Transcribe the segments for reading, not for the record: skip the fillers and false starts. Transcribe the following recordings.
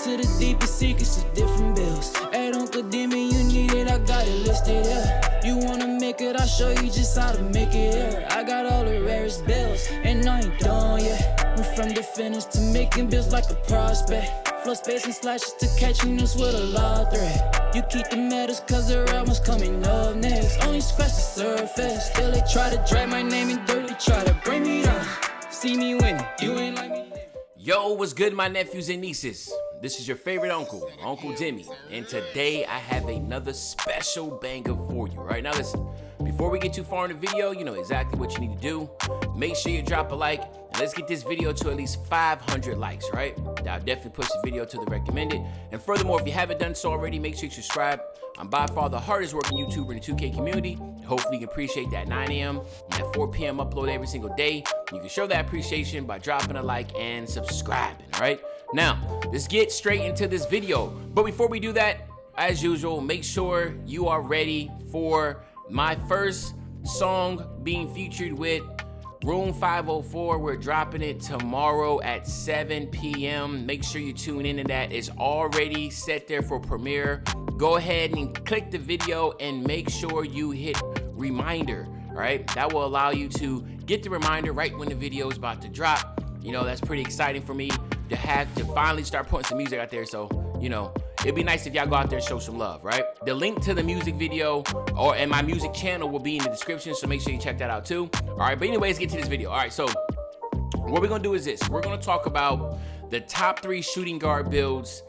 to the deepest secrets of different bills. Hey, Uncle Demi, you need it, I got it listed, yeah. You wanna make it, I'll show you just how to make it, yeah. I got all the rarest bills, and I ain't done yet. Went from the finish to making bills like a prospect. Flow space and slashes to catching us with a lot of threat. You keep the medals cause the real one's coming up next. Only scratch the surface, still they try to drag my name in dirt, they try to bring me down. See me winning, you ain't like me. Yo, what's good, my nephews and nieces? This is your favorite uncle, Uncle Demi, and today I have another special banger for you. Right now, listen, before we get too far in the video, you know exactly what you need to do. Make sure you drop a like, and let's get this video to at least 500 likes, right? I'll definitely push the video to the recommended. And furthermore, if you haven't done so already, make sure you subscribe. I'm by far the hardest working YouTuber in the 2K community. Hopefully you can appreciate that 9 a.m. and that 4 p.m. upload every single day. You can show that appreciation by dropping a like and subscribing, all right? Now, let's get straight into this video. But before we do that, as usual, make sure you are ready for my first song being featured with Room 504. We're dropping it tomorrow at 7 p.m. Make sure you tune into that. It's already set there for premiere. Go ahead and click the video and make sure you hit reminder, all right? That will allow you to get the reminder right when the video is about to drop. You know, that's pretty exciting for me to have to finally start putting some music out there. So, you know, it'd be nice if y'all go out there and show some love, right? The link to the music video and my music channel will be in the description, so make sure you check that out too. All right, but anyways, get to this video. All right, so what we're gonna do is this. We're gonna talk about the top 3 shooting guard builds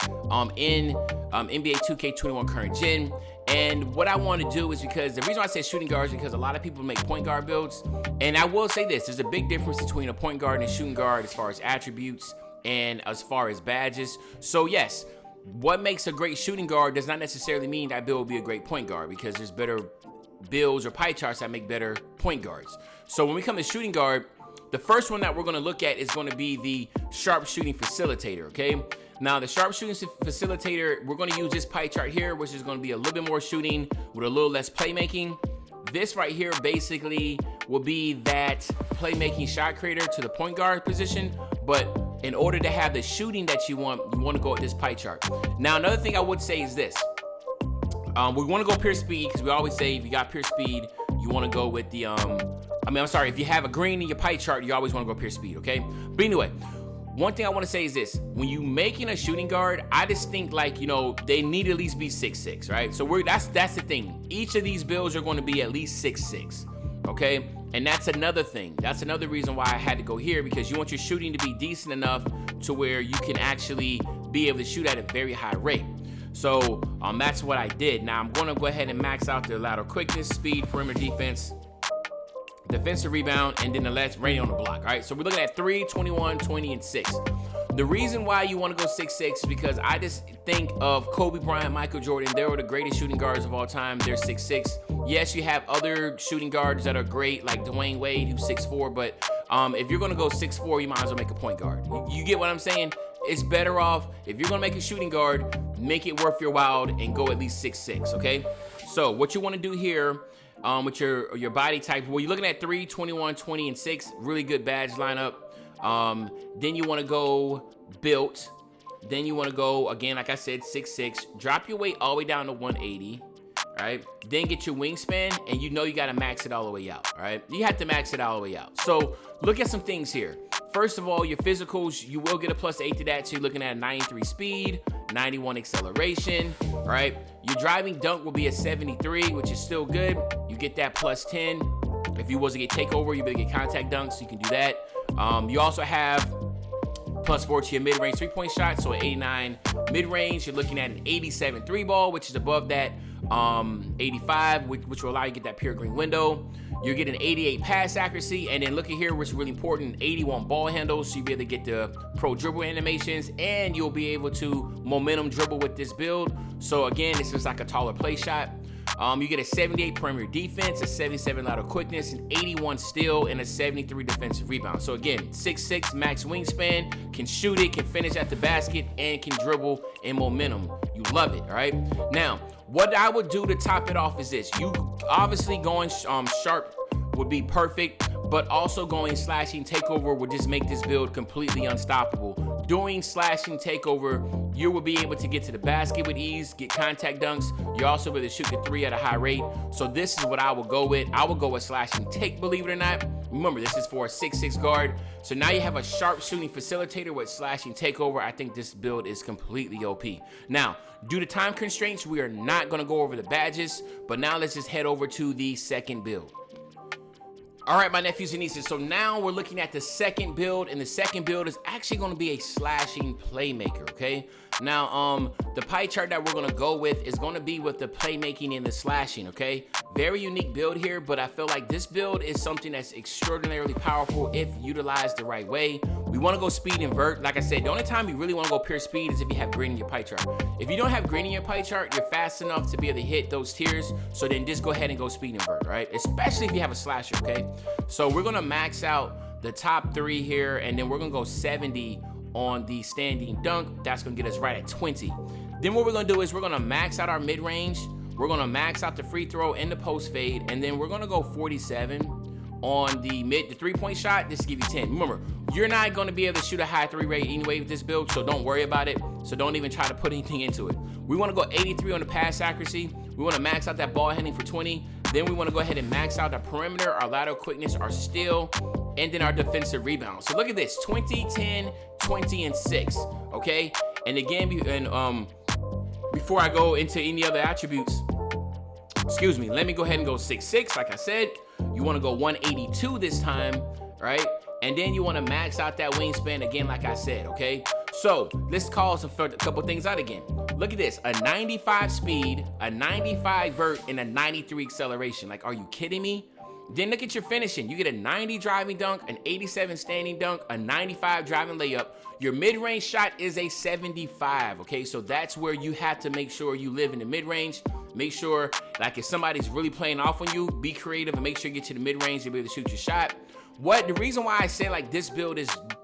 in NBA 2K21 current gen. And what I want to do is, because the reason why I say shooting guards is because a lot of people make point guard builds. And I will say this, there's a big difference between a point guard and a shooting guard as far as attributes and as far as badges. So yes, what makes a great shooting guard does not necessarily mean that build will be a great point guard, because there's better builds or pie charts that make better point guards. So when we come to shooting guard, the first one that we're going to look at is going to be the Sharpshooting Facilitator, okay? Now, the Sharpshooting Facilitator, we're going to use this pie chart here, which is going to be a little bit more shooting with a little less playmaking. This right here basically will be that playmaking shot creator to the point guard position, but in order to have the shooting that you want to go with this pie chart. Now, another thing I would say is this. We want to go pure speed, because we always say if you got pure speed, you want to go with the, if you have a green in your pie chart, you always want to go pure speed, okay? But anyway, one thing I want to say is this. When you making a shooting guard, I just think, like, you know, they need to at least be 6'6", right? So that's the thing. Each of these builds are going to be at least 6'6", okay? And that's another thing. That's another reason why I had to go here, because you want your shooting to be decent enough to where you can actually be able to shoot at a very high rate. So that's what I did. Now I'm going to go ahead and max out the lateral quickness, speed, perimeter defense, defensive rebound, and then the last rating on the block. All right, so we're looking at 3, 21, 20, and 6. The reason why you want to go 6'6" is because I just think of Kobe Bryant, Michael Jordan. They were the greatest shooting guards of all time. They're 6'6". Yes, you have other shooting guards that are great, like Dwayne Wade, who's 6'4", but if you're going to go 6'4", you might as well make a point guard. You get what I'm saying? It's better off, if you're going to make a shooting guard, make it worth your while and go at least 6'6", okay? So what you want to do here with your body type, well, you're looking at 3, 21, 20, and 6. Really good badge lineup. Then you want to go built. Then you want to go, again, like I said, 6'6". Drop your weight all the way down to 180. Right? Then get your wingspan, and you know you got to max it all the way out. All right? You have to max it all the way out. So look at some things here. First of all, your physicals, you will get a +8 to that. So you're looking at 93 speed, 91 acceleration. All right? Your driving dunk will be a 73, which is still good. You get that +10. If you was to get takeover, you better get contact dunks, so you can do that. You also have +4 to your mid-range three-point shot, so an 89 mid-range. You're looking at an 87 3-ball, which is above that 85, which will allow you to get that pure green window. You're getting 88 pass accuracy, and then look at here, which is really important, 81 ball handles, so you'll be able to get the pro dribble animations, and you'll be able to momentum dribble with this build. So again, it's just like a taller play shot. You get a 78 perimeter defense, a 77 lateral quickness, an 81 steal, and a 73 defensive rebound. So again, 6'6", max wingspan, can shoot it, can finish at the basket, and can dribble in momentum. You love it, all right? Now, what I would do to top it off is this. You obviously going sharp would be perfect, but also going slashing takeover would just make this build completely unstoppable. doing slashing takeover, you will be able to get to the basket with ease, get contact dunks. You're also able to shoot the three at a high rate. So this is what I will go with. I will go with slashing take, believe it or not. Remember, this is for a 6'6" guard. So now you have a sharpshooting facilitator with slashing takeover. I think this build is completely OP. Now, due to time constraints, we are not gonna go over the badges, but now let's just head over to the second build. All right, my nephews and nieces, so now we're looking at the second build, and the second build is actually gonna be a slashing playmaker, okay? Now, the pie chart that we're gonna go with is gonna be with the playmaking and the slashing, okay? Very unique build here, but I feel like this build is something that's extraordinarily powerful if utilized the right way. We wanna go speed invert. Like I said, the only time you really wanna go pure speed is if you have green in your pie chart. If you don't have green in your pie chart, you're fast enough to be able to hit those tiers, so then just go ahead and go speed invert, right? Especially if you have a slasher, okay? So we're gonna max out the top 3 here, and then we're gonna go 70 on the standing dunk. That's gonna get us right at 20. Then what we're gonna do is we're gonna max out our mid-range, we're gonna max out the free throw and the post fade, and then we're gonna go 47 on the 3-point shot. This will give you 10. Remember, you're not gonna be able to shoot a high 3 rate anyway with this build, so don't worry about it. So don't even try to put anything into it. We wanna go 83 on the pass accuracy. We wanna max out that ball handling for 20. Then we wanna go ahead and max out the perimeter, our lateral quickness, our steal, and then our defensive rebound. So look at this, 20, 10, 20, and 6, okay? And again, before I go into any other attributes, excuse me, let me go ahead and go 6'6", like I said. You wanna go 182 this time, right? And then you wanna max out that wingspan again, like I said, okay? So let's call a couple things out again. Look at this, a 95 speed, a 95 vert, and a 93 acceleration. Like, are you kidding me? Then look at your finishing. You get a 90 driving dunk, an 87 standing dunk, a 95 driving layup. Your mid-range shot is a 75, okay? So that's where you have to make sure you live in the mid-range. Make sure, like, if somebody's really playing off on you, be creative and make sure you get to the mid-range to be able to shoot your shot. The reason why I say like this build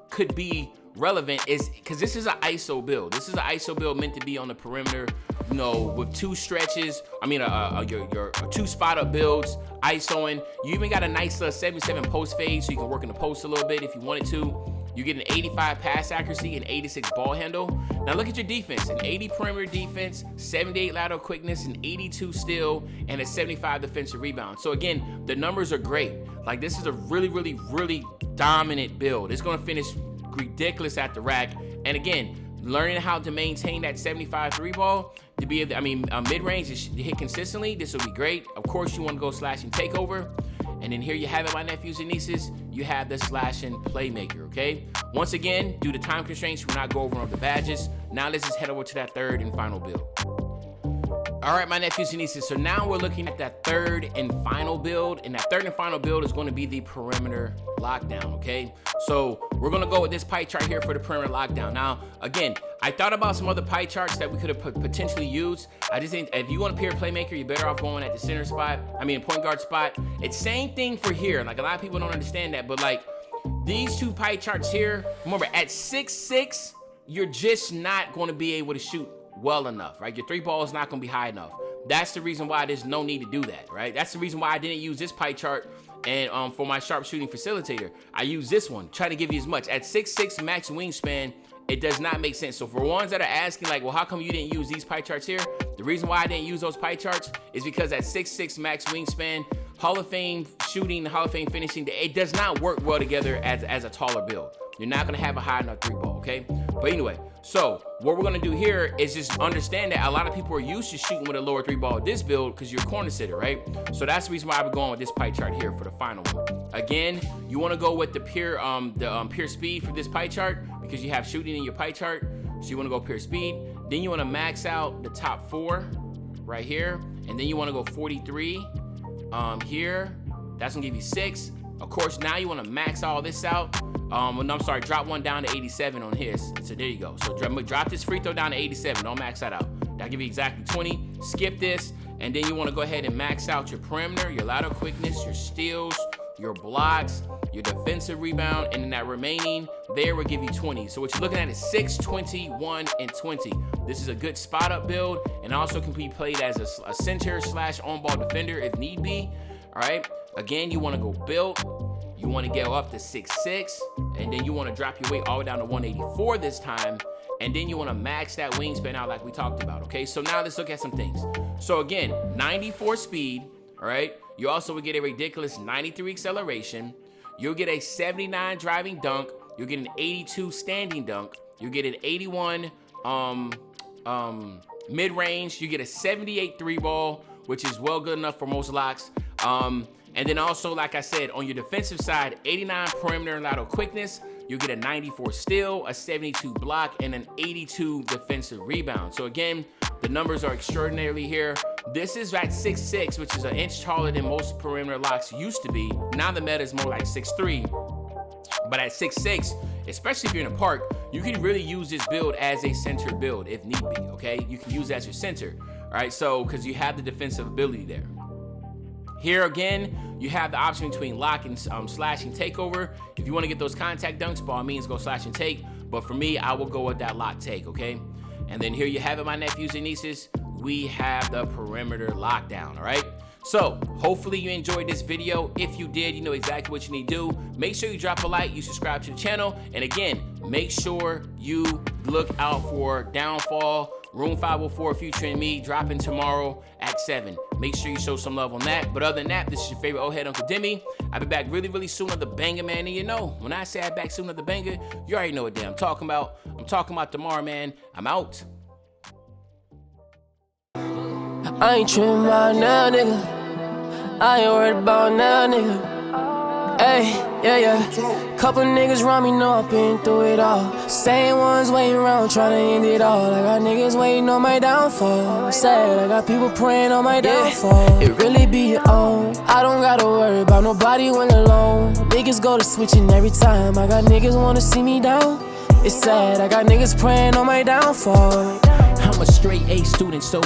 could be relevant is because this is an ISO build. This is an ISO build meant to be on the perimeter, you know, with 2 stretches. I mean, your 2 spot up builds, ISOing. You even got a nice 77 post fade, so you can work in the post a little bit if you wanted to. You get an 85 pass accuracy and 86 ball handle. Now look at your defense, an 80 perimeter defense, 78 lateral quickness, an 82 steal, and a 75 defensive rebound. So again, the numbers are great. Like, this is a really, really, really dominant build. It's gonna finish ridiculous at the rack. And again, learning how to maintain that 75 3 ball to be able to, mid-range to hit consistently, this will be great. Of course, you want to go slashing takeover. And then here you have it, my nephews and nieces. You have the slashing playmaker, okay? Once again, due to time constraints, we're not going over on the badges. Now let's just head over to that third and final build. All right, my nephews and nieces, so now we're looking at that third and final build, and that third and final build is going to be the perimeter lockdown, okay? So we're going to go with this pie chart here for the perimeter lockdown. Now, again, I thought about some other pie charts that we could have potentially used. I just think if you want a pure playmaker, you're better off going at the center spot. I mean, point guard spot. It's same thing for here. Like, a lot of people don't understand that, but like these 2 pie charts here, remember at 6'6", you're just not going to be able to shoot well enough, right? Your 3 ball is not going to be high enough. That's the reason why there's no need to do that, right? That's the reason why I didn't use this pie chart. And for my sharpshooting facilitator, I use this one. Try to give you as much. At 6'6" max wingspan, it does not make sense. So for ones that are asking, like, well, how come you didn't use these pie charts here? The reason why I didn't use those pie charts is because at 6'6" max wingspan, Hall of Fame shooting, Hall of Fame finishing, it does not work well together as a taller build. You're not gonna have a high enough 3 ball, okay? But anyway, so what we're gonna do here is just understand that a lot of people are used to shooting with a lower 3 ball with this build because you're a corner sitter, right? So that's the reason why I'm going with this pie chart here for the final one. Again, you wanna go with the pure speed for this pie chart because you have shooting in your pie chart. So you wanna go pure speed. Then you wanna max out the top 4 right here. And then you wanna go 43 here. That's gonna give you 6. Of course, now you wanna max all this out. Drop one down to 87 on his. So there you go. So drop this free throw down to 87. Don't max that out. That'll give you exactly 20. Skip this, and then you want to go ahead and max out your perimeter, your lateral quickness, your steals, your blocks, your defensive rebound, and then that remaining there will give you 20. So what you're looking at is 6, 21, and 20. This is a good spot up build, and also can be played as a center / on-ball defender if need be. All right. Again, you want to go build. You You want to go up to 6'6", and then you want to drop your weight all the way down to 184 this time, and then you want to max that wingspan out like we talked about, okay? So now let's look at some things. So again, 94 speed, all right? You also will get a ridiculous 93 acceleration. You'll get a 79 driving dunk. You'll get an 82 standing dunk. You'll get an 81 mid-range. You get a 78 three ball, which is well good enough for most locks. And then also, like I said, on your defensive side, 89 perimeter and lateral quickness. You'll get a 94 steal, a 72 block, and an 82 defensive rebound. So again, the numbers are extraordinarily here. This is at 6'6", which is an inch taller than most perimeter locks used to be. Now the meta is more like 6'3". But at 6'6", especially if you're in a park, you can really use this build as a center build if need be, okay? You can use it as your center, all right? So, because you have the defensive ability there. Here again, you have the option between lock and slash and takeover. If you want to get those contact dunks, by all means, go slash and take. But for me, I will go with that lock take, okay? And then here you have it, my nephews and nieces. We have the perimeter lockdown, all right? So, hopefully you enjoyed this video. If you did, you know exactly what you need to do. Make sure you drop a like, you subscribe to the channel. And again, make sure you look out for Downfall, Room 504 featuring me, dropping tomorrow at 7. Make sure you show some love on that. But other than that, this is your favorite old head, Uncle Demi. I'll be back really, really soon on the banger, man. And you know, when I say I'm back soon on the banger, you already know what day I'm talking about. I'm talking about tomorrow, man. I'm out. I ain't tripping about now, nigga. I ain't worried about now, nigga. Hey, yeah. Couple niggas around me know I've been through it all. Same ones waiting around trying to end it all. I got niggas waiting on my downfall. Sad, I got people praying on my downfall. It really be your own. I don't gotta worry about nobody when alone. Niggas go to switching every time. I got niggas wanna see me down. It's sad, I got niggas praying on my downfall. I'm a straight A student, so